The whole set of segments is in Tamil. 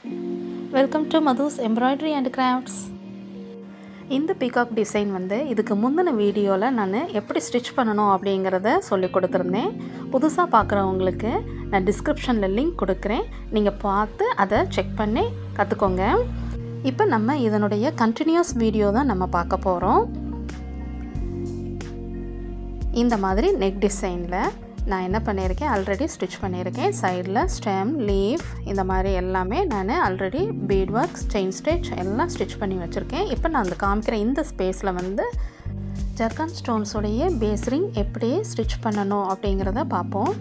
Welcome to Madhu's Embroidery and Crafts. இந்த peacock design வந்து இதுக்கு முந்தின வீடியோல நான் எப்படி ஸ்டிட்ச் பண்ணனும் அப்படிங்கறத சொல்லி கொடுத்திருந்தேன். புதுசா பார்க்கறவங்களுக்கு நான் descriptionல லிங்க் கொடுக்கிறேன். நீங்க பார்த்து அதை செக் பண்ணி கத்துக்கோங்க. இப்போ நம்ம இதனுடைய கண்டினியூஸ் வீடியோ தான் நம்ம பார்க்க போறோம். இந்த மாதிரி neck designல நான் என்ன பண்ணியிருக்கேன் ஆல்ரெடி ஸ்டிட்ச் பண்ணியிருக்கேன். சைடில் ஸ்டெம் லீஃப் இந்த மாதிரி எல்லாமே நான் already beat works chain stitch எல்லாம் ஸ்டிச் பண்ணி வச்சுருக்கேன். இப்போ நான் அந்த காமிக்கிற இந்த ஸ்பேஸில் வந்து ஜர்கான் ஸ்டோன்ஸோடைய பேஸ் ரிங் எப்படி ஸ்டிச் பண்ணணும் அப்படிங்கிறத பார்ப்போம்.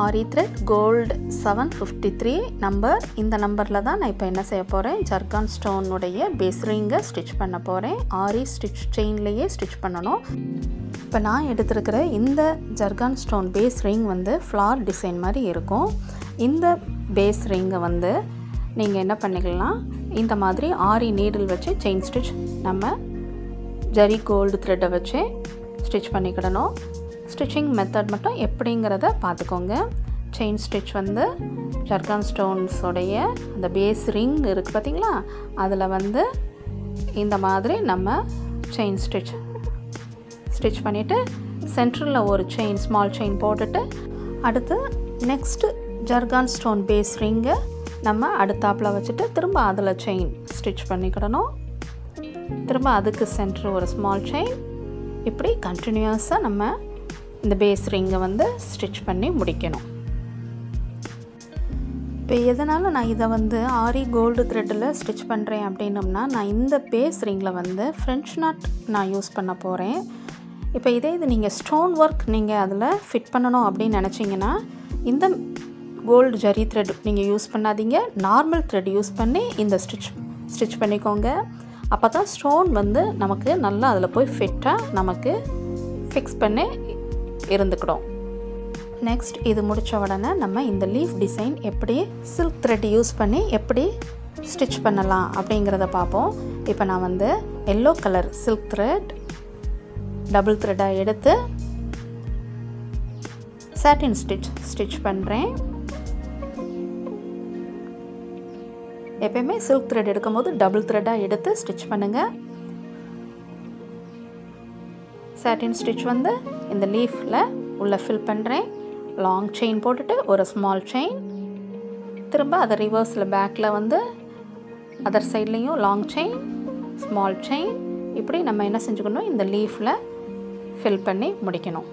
ஆரி த்ரெட் கோல்டு 753 நம்பர். இந்த நம்பரில் தான் நான் இப்போ என்ன செய்ய போகிறேன், ஜர்கான் ஸ்டோனுடைய பேஸ் ரிங்கை ஸ்டிச் பண்ண போகிறேன். ஆரி ஸ்டிச் செயின்லேயே ஸ்டிச் பண்ணணும். இப்போ நான் எடுத்துருக்கிற இந்த ஜர்கான் ஸ்டோன் பேஸ் ரிங் வந்து ஃப்ளார் டிசைன் மாதிரி இருக்கும். இந்த பேஸ் ரிங்கை வந்து நீங்கள் என்ன பண்ணிக்கலாம், இந்த மாதிரி ஆரி நீடில் வச்சு செயின் ஸ்டிச் நம்ம ஜரி கோல்டு த்ரெட்டை வச்சு ஸ்டிச் பண்ணிக்கிடணும். ஸ்டிச்சிங் மெத்தட் மட்டும் எப்படிங்கிறத பார்த்துக்கோங்க. செயின் ஸ்டிச் வந்து ஜர்கான் ஸ்டோன்ஸோடைய அந்த பேஸ் ரிங் இருக்குது பார்த்திங்களா, அதில் வந்து இந்த மாதிரி நம்ம செயின் ஸ்டிச் பண்ணிவிட்டு சென்டரில் ஒரு செயின் ஸ்மால் செயின் போட்டுட்டு அடுத்து நெக்ஸ்ட்டு ஜர்கான் ஸ்டோன் பேஸ் ரிங்கை நம்ம அடுத்தாப்பில் வச்சுட்டு திரும்ப அதில் செயின் ஸ்டிச் பண்ணிக்கிடணும். திரும்ப அதுக்கு சென்டர் ஒரு ஸ்மால் செயின், இப்படி கண்டினியூஸாக நம்ம இந்த பேஸ் ரிங்கை வந்து ஸ்டிச் பண்ணி முடிக்கணும். இப்போ எதனால நான் இதை வந்து ஆரி கோல்டு த்ரெட்டில் ஸ்டிச் பண்ணுறேன் அப்படின்னம்னா, நான் இந்த பேஸ் ரிங்கில் வந்து ஃப்ரெஞ்ச் நாட் நான் யூஸ் பண்ண போகிறேன். இப்போ இது நீங்கள் ஸ்டோன் ஒர்க் நீங்கள் அதில் ஃபிட் பண்ணணும் அப்படின்னு நினச்சிங்கன்னா இந்த கோல்டு ஜரி த்ரெட் நீங்கள் யூஸ் பண்ணாதீங்க, நார்மல் த்ரெட் யூஸ் பண்ணி இந்த ஸ்டிச் பண்ணிக்கோங்க. அப்போ தான் ஸ்டோன் வந்து நமக்கு நல்லா அதில் போய் ஃபிட்டாக நமக்கு ஃபிக்ஸ் பண்ணி இருந்துக்கிடும். நெக்ஸ்ட் இது முடித்த உடனே நம்ம இந்த லீஃப் டிசைன் எப்படி சில்க் த்ரெட் யூஸ் பண்ணி எப்படி ஸ்டிச் பண்ணலாம் அப்படிங்கிறத பார்ப்போம். இப்போ நான் வந்து yellow colour silk thread double த்ரெட்டாக எடுத்து சாட்டின் ஸ்டிச் பண்ணுறேன். எப்பயுமே சில்க் த்ரெட் எடுக்கும்போது டபுள் த்ரெட்டாக எடுத்து ஸ்டிச் பண்ணுங்கள். சாட்டின் ஸ்டிச் வந்து இந்த லீஃபில் உள்ளே ஃபில் பண்ணுறேன். லாங் செயின் போட்டுட்டு ஒரு ஸ்மால் செயின், திரும்ப அதை ரிவர்ஸில் பேக்கில் வந்து அதர் சைட்லேயும் லாங் செயின் ஸ்மால் செயின், இப்படி நம்ம என்ன செஞ்சுக்கணும், இந்த லீஃபில் ஃபில் பண்ணி முடிக்கணும்.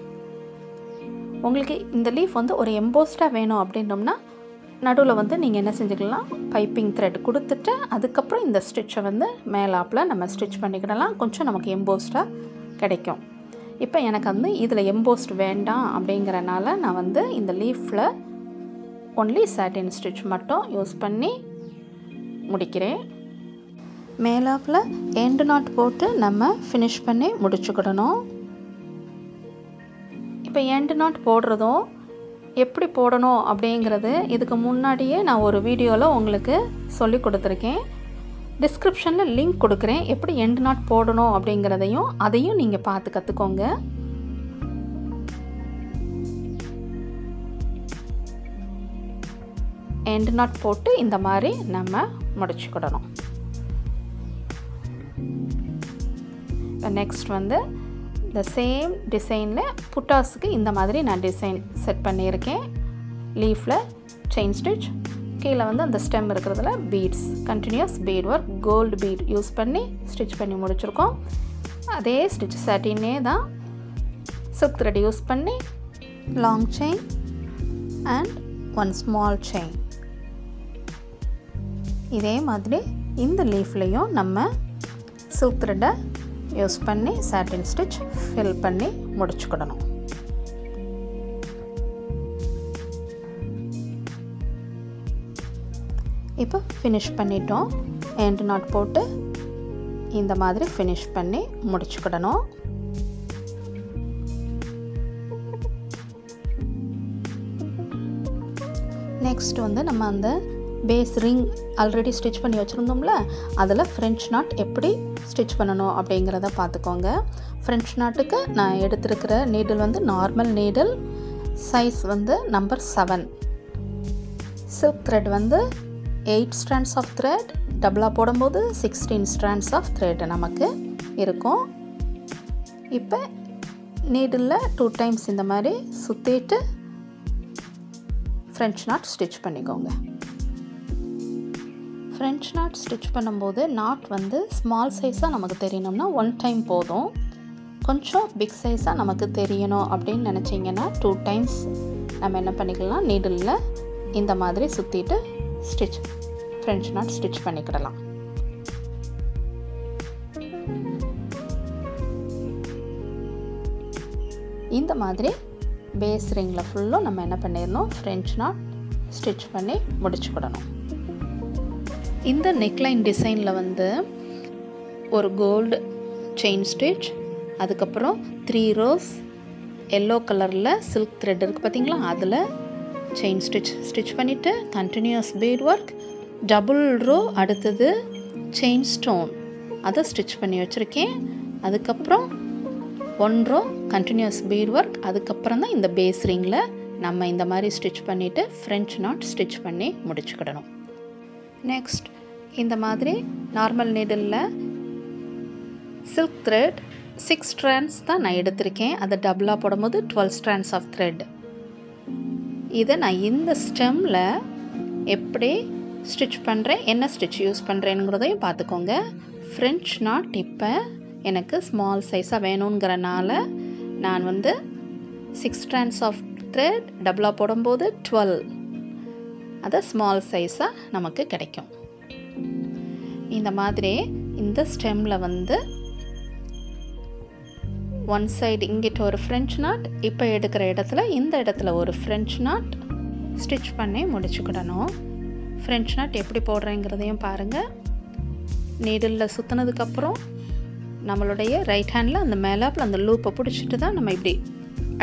உங்களுக்கு இந்த லீஃப் வந்து ஒரு எம்போஸ்டாக வேணும் அப்படின்னோம்னா நடுவில் வந்து நீங்கள் என்ன செஞ்சுக்கலாம், பைப்பிங் த்ரெட் கொடுத்துட்டு அதுக்கப்புறம் இந்த ஸ்டிச்சை வந்து மேலாப்பில் நம்ம ஸ்டிச் பண்ணிக்கிடலாம். கொஞ்சம் நமக்கு எம்போஸ்டாக கிடைக்கும். இப்போ எனக்கு வந்து இதில் எம்போஸ்ட் வேண்டாம் அப்படிங்கிறனால நான் வந்து இந்த லீஃபில் ஒன்லி சாட்டின் ஸ்டிச் மட்டும் யூஸ் பண்ணி முடிக்கிறேன். மேலாப்பில் எண்டு நாட் போட்டு நம்ம ஃபினிஷ் பண்ணி முடிச்சுக்கிடணும். இப்போ எண்டு நாட் போடுறதும் எப்படி போடணும் அப்படிங்கிறது இதுக்கு முன்னாடியே நான் ஒரு வீடியோவில் உங்களுக்கு சொல்லி கொடுத்துருக்கேன். டிஸ்கிரிப்ஷனில் லிங்க் கொடுக்குறேன், எப்படி எண்டு நாட் போடணும் அப்படிங்கிறதையும் அதையும் நீங்கள் பார்த்து கற்றுக்கோங்க. எண்டு நாட் போட்டு இந்த மாதிரி நம்ம முடிச்சுக்கிடணும். இப்போ நெக்ஸ்ட் வந்து இந்த சேம் டிசைனில் புட்டாஸுக்கு இந்த மாதிரி நான் டிசைன் செட் பண்ணியிருக்கேன். லீஃபில் செயின் ஸ்டிச், கீழே வந்து அந்த ஸ்டெம் இருக்கிறதுல beads continuous bead work gold bead use பண்ணி ஸ்டிச் பண்ணி முடிச்சிருக்கோம். அதே ஸ்டிச் சாட்டினே தான் சில்க் த்ரெட் யூஸ் பண்ணி long chain and one small chain. இதே மாதிரி இந்த லீஃப்லேயும் நம்ம சில்க் த்ரெட்டை யூஸ் பண்ணி சாட்டின் ஸ்டிச் ஃபில் பண்ணி முடிச்சுக்கிடணும். இப்போ ஃபினிஷ் பண்ணிட்டோம். எண்டு நாட் போட்டு இந்த மாதிரி ஃபினிஷ் பண்ணி முடிச்சுக்கிடணும். நெக்ஸ்ட் வந்து நம்ம அந்த பேஸ் ரிங் ஆல்ரெடி ஸ்டிச் பண்ணி வச்சுருந்தோம்ல, அதில் ஃப்ரெஞ்ச் நாட் எப்படி ஸ்டிச் பண்ணணும் அப்படிங்கிறத பார்த்துக்கோங்க. ஃப்ரெஞ்ச் நாட்டுக்கு நான் எடுத்துருக்கிற நீடில் வந்து நார்மல் நீடில், சைஸ் வந்து நம்பர் 7. சில்க் த்ரெட் வந்து 8 strands of thread, டபுளாக போடும்போது 16 strands of thread நமக்கு இருக்கும். இப்போ நீடில் 2 times இந்த மாதிரி சுற்றிட்டு ஃப்ரெஞ்ச் நாட் ஸ்டிச் பண்ணிக்கோங்க. ஃப்ரெஞ்ச் நாட் ஸ்டிச் பண்ணும்போது நாட் வந்து ஸ்மால் சைஸாக நமக்கு தெரியணும்னா 1 time போதும். கொஞ்சம் பிக் சைஸாக நமக்கு தெரியணும் அப்படின்னு நினச்சிங்கன்னா 2 times நம்ம என்ன பண்ணிக்கலாம், நீடில் இந்த மாதிரி சுற்றிட்டு ஃப்ரெஞ்ச் நாட் ஸ்டிச் பண்ணிக்கிடலாம். இந்த மாதிரி பேஸ் ரிங்கில் ஃபுல்லும் நம்ம என்ன பண்ணிடணும், ஃப்ரெஞ்ச் நாட் ஸ்டிச் பண்ணி முடிச்சுக்கிடணும். இந்த நெக்லைன் டிசைனில் வந்து ஒரு கோல்டு செயின் ஸ்டிச், அதுக்கப்புறம் 3 rows எல்லோ கலரில் சில்க் த்ரெட் இருக்குது பார்த்தீங்களா, அதில் செயின் ஸ்டிச் பண்ணிவிட்டு continuous bead work, double row, அடுத்தது செயின் ஸ்டோன் அதை ஸ்டிச் பண்ணி வச்சுருக்கேன். அதுக்கப்புறம் 1 row கண்டினியூஸ் பீட் ஒர்க், அதுக்கப்புறம் தான் இந்த பேஸ் ரிங்கில் நம்ம இந்த மாதிரி ஸ்டிச் பண்ணிவிட்டு ஃப்ரெஞ்ச் நாட் ஸ்டிச் பண்ணி முடிச்சுக்கிடணும். நெக்ஸ்ட் இந்த மாதிரி normal needle silk thread 6 strands தான் நான் எடுத்திருக்கேன். அதை டபுளாக போடும்போது 12 strands of thread. இதை நான் இந்த ஸ்டெம்மில் எப்படி ஸ்டிச் பண்ணுறேன், என்ன ஸ்டிச் யூஸ் பண்ணுறேங்கிறதையும் பார்த்துக்கோங்க. ஃப்ரெஞ்ச் நாட் இப்போ எனக்கு ஸ்மால் சைஸாக வேணுங்கிறனால நான் வந்து 6 strands of thread டபுளாக போடும்போது 12, அதை ஸ்மால் சைஸாக நமக்கு கிடைக்கும். இந்த மாதிரி இந்த ஸ்டெம்மில் வந்து ஒன் சைடு இங்கிட்ட ஒரு ஃப்ரெஞ்ச் நாட், இப்போ எடுக்கிற இடத்துல இந்த இடத்துல ஒரு ஃப்ரெஞ்ச் நாட் ஸ்டிச் பண்ணி முடிச்சுக்கிடணும். ஃப்ரெஞ்ச் நாட் எப்படி போடுறேங்கிறதையும் பாருங்கள். நீடில் சுற்றினதுக்கப்புறம் நம்மளுடைய ரைட் ஹேண்டில் அந்த மேலாப்பில் அந்த லூப்பை பிடிச்சிட்டு தான் நம்ம இப்படி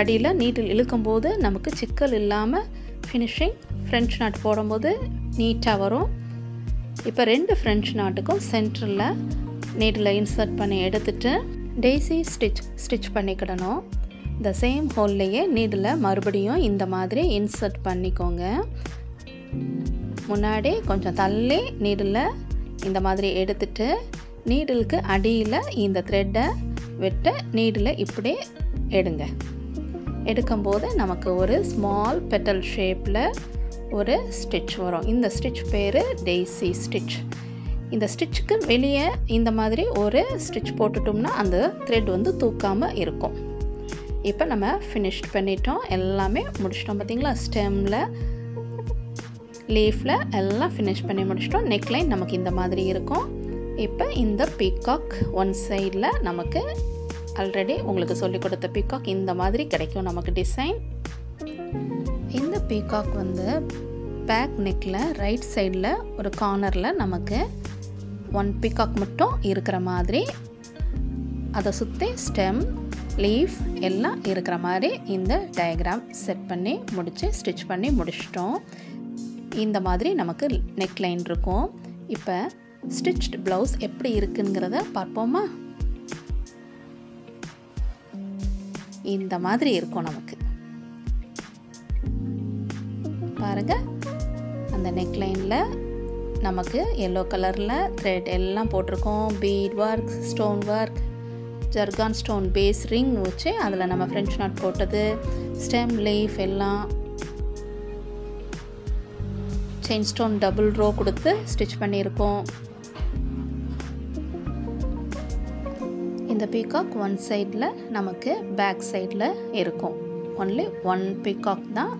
அடியில் நீடில் இழுக்கும்போது நமக்கு சிக்கல் இல்லாமல் ஃபினிஷிங் ஃப்ரெஞ்ச் நாட் போடும்போது நீட்டாக வரும். இப்போ 2 ஃப்ரெஞ்ச் நாட்டுக்கும் சென்டரில் நீடில் இன்சர்ட் பண்ணி எடுத்துட்டு டெய்ஸி ஸ்டிச் பண்ணிக்கிடணும். இந்த சேம் ஹோல்லையே நீடில் மறுபடியும் இந்த மாதிரி இன்சர்ட் பண்ணிக்கோங்க. முன்னாடி கொஞ்சம் தள்ளி நீடில் இந்த மாதிரி எடுத்துட்டு நீடிலுக்கு அடியில் இந்த த்ரெட்டை விட்டு நீடில் இப்படி எடுங்க. எடுக்கும்போது நமக்கு ஒரு ஸ்மால் பெட்டல் ஷேப்பில் ஒரு ஸ்டிச் வரும். இந்த ஸ்டிச் பேர் டெய்ஸி ஸ்டிச். இந்த ஸ்டிச்சுக்கு வெளியே இந்த மாதிரி ஒரு ஸ்டிச் போட்டுட்டோம்னா அந்த த்ரெட் வந்து தூக்காமல் இருக்கும். இப்போ நம்ம ஃபினிஷ் பண்ணிட்டோம், எல்லாமே முடிச்சிட்டோம் பார்த்தீங்களா. ஸ்டெம்மில், லீஃபில் எல்லாம் ஃபினிஷ் பண்ணி முடிச்சிட்டோம். நெக்லைன் நமக்கு இந்த மாதிரி இருக்கும். இப்போ இந்த பீகாக் ஒன் சைடில் நமக்கு ஆல்ரெடி உங்களுக்கு சொல்லிக் கொடுத்த பீகாக் இந்த மாதிரி கிடைக்கும் நமக்கு டிசைன். இந்த பீகாக் வந்து பேக் நெக்கில் ரைட் சைடில் ஒரு கார்னரில் நமக்கு 1 பீகாக் மட்டும் இருக்கிற மாதிரி, அதை சுற்றி ஸ்டெம், லீஃப் எல்லாம் இருக்கிற மாதிரி இந்த டயக்ராம் செட் பண்ணி ஸ்டிச் பண்ணி முடிச்சிட்டோம். இந்த மாதிரி நமக்கு நெக்லைன் இருக்கும். இப்போ ஸ்டிச்ட் ப்ளவுஸ் எப்படி இருக்குங்கிறத பார்ப்போமா. இந்த மாதிரி இருக்கும் நமக்கு. பாருங்கள், அந்த நெக்லைனில் நமக்கு எல்லோ கலரில் த்ரெட் எல்லாம் போட்டிருக்கோம். Bead work, stone work, zircon stone base ring வச்சு அதில் நம்ம ஃப்ரெஞ்ச் நாட் போட்டது, ஸ்டெம், லீஃப் எல்லாம் செயின் ஸ்டோன் டபுள் ரோ கொடுத்து ஸ்டிச் பண்ணியிருக்கோம். இந்த பீகாக் ஒன் சைடில் நமக்கு பேக் சைடில் இருக்கும். ஒன்லி 1 பீகாக் தான்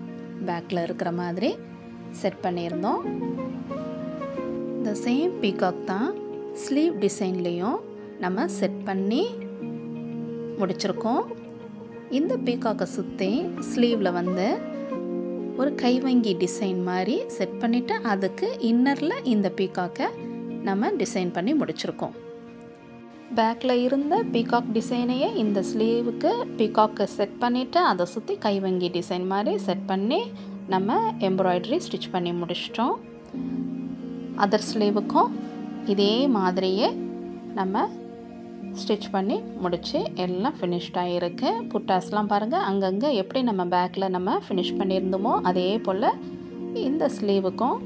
பேக்கில் இருக்கிற மாதிரி செட் பண்ணியிருந்தோம். இந்த சேம் பீகாக் தான் ஸ்லீவ் டிசைன்லேயும் நம்ம செட் பண்ணி முடிச்சிருக்கோம். இந்த பீகாக்கை சுற்றி ஸ்லீவில் வந்து ஒரு கைவங்கி டிசைன் மாதிரி செட் பண்ணிவிட்டு அதுக்கு இன்னரில் இந்த பீகாக்கை நம்ம டிசைன் பண்ணி முடிச்சிருக்கோம். பேக்கில் இருந்த பீகாக் டிசைனையே இந்த ஸ்லீவுக்கு பீகாக்கை செட் பண்ணிவிட்டு அதை சுற்றி கைவங்கி டிசைன் மாதிரி செட் பண்ணி நம்ம எம்ப்ராய்டரி ஸ்டிச் பண்ணி முடிச்சிட்டோம். அதர் ஸ்லீவுக்கும் இதே மாதிரியே நம்ம ஸ்டிச் பண்ணி முடித்து எல்லாம் ஃபினிஷ்டாக இருக்குது. புட்டாஸ்லாம் பாருங்கள், அங்கங்கே எப்படி நம்ம பேக்கில் நம்ம ஃபினிஷ் பண்ணியிருந்தோமோ அதே போல் இந்த ஸ்லீவுக்கும்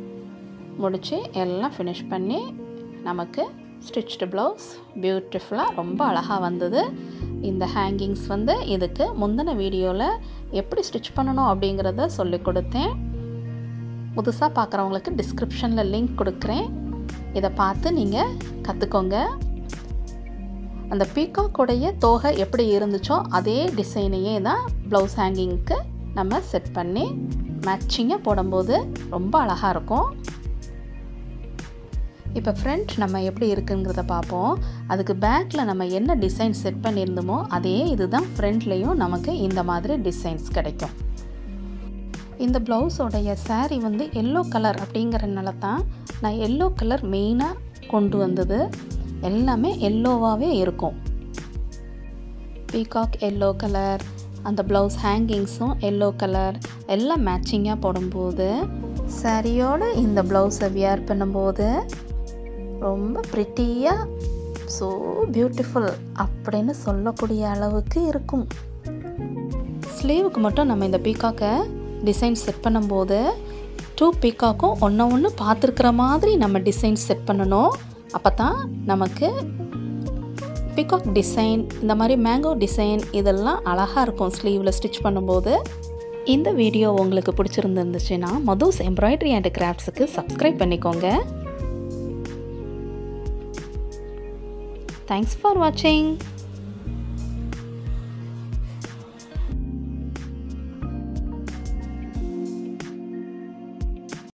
முடிச்சு எல்லாம் ஃபினிஷ் பண்ணி நமக்கு ஸ்டிச்டு ப்ளவுஸ் பியூட்டிஃபுல்லாக ரொம்ப அழகாக வந்தது. இந்த ஹேங்கிங்ஸ் வந்து இதுக்கு முந்தின வீடியோவில் எப்படி ஸ்டிச் பண்ணணும் அப்படிங்கிறத சொல்லி கொடுத்தேன். புதுசாக பார்க்குறவங்களுக்கு டிஸ்கிரிப்ஷனில் லிங்க் கொடுக்குறேன், இதை பார்த்து நீங்கள் கற்றுக்கோங்க. அந்த பீகாக்குடைய தோகை எப்படி இருந்துச்சோ அதே டிசைனையே தான் ப்ளவுஸ் ஹேங்கிங்க்கு நம்ம செட் பண்ணி மேட்சிங்காக போடும்போது ரொம்ப அழகாக இருக்கும். இப்போ ஃப்ரண்ட் நம்ம எப்படி இருக்குங்கிறத பார்ப்போம். அதுக்கு பேக்கில் நம்ம என்ன டிசைன் செட் பண்ணியிருந்தோமோ அதே இதுதான் ஃப்ரண்ட்லேயும் நமக்கு இந்த மாதிரி டிசைன்ஸ் கிடைக்கும். இந்த ப்ளவுஸோடைய சாரீ வந்து எல்லோ கலர் அப்படிங்கிறனால தான் நான் எல்லோ கலர் மெயினாக கொண்டு வந்தது. எல்லாமே எல்லோவாகவே இருக்கும். பீகாக் எல்லோ கலர், அந்த ப்ளவுஸ் ஹேங்கிங்ஸும் எல்லோ கலர் எல்லாம் மேட்சிங்காக போடும்போது சாரியோடு இந்த ப்ளவுஸை வியர் பண்ணும்போது ரொம்ப ப்ரிட்டியாக ஸோ பியூட்டிஃபுல் அப்படின்னு சொல்லக்கூடிய அளவுக்கு இருக்கும். ஸ்லீவுக்கு மட்டும் நம்ம இந்த பீகாக்கை டிசைன் செட் பண்ணும்போது 2 பீகாக்கும் ஒன்று பார்த்துருக்கிற மாதிரி நம்ம டிசைன் செட் பண்ணணும். அப்போ தான் நமக்கு பீகாக் டிசைன், இந்த மாதிரி மேங்கோ டிசைன் இதெல்லாம் அழகாக இருக்கும் ஸ்லீவில் ஸ்டிச் பண்ணும்போது. இந்த வீடியோ உங்களுக்கு பிடிச்சிருந்துச்சுன்னா மதுஸ் எம்ப்ராய்டரி அண்ட் கிராஃப்ட்ஸுக்கு சப்ஸ்கிரைப் பண்ணிக்கோங்க. தேங்க்ஸ் ஃபார் வாட்சிங்.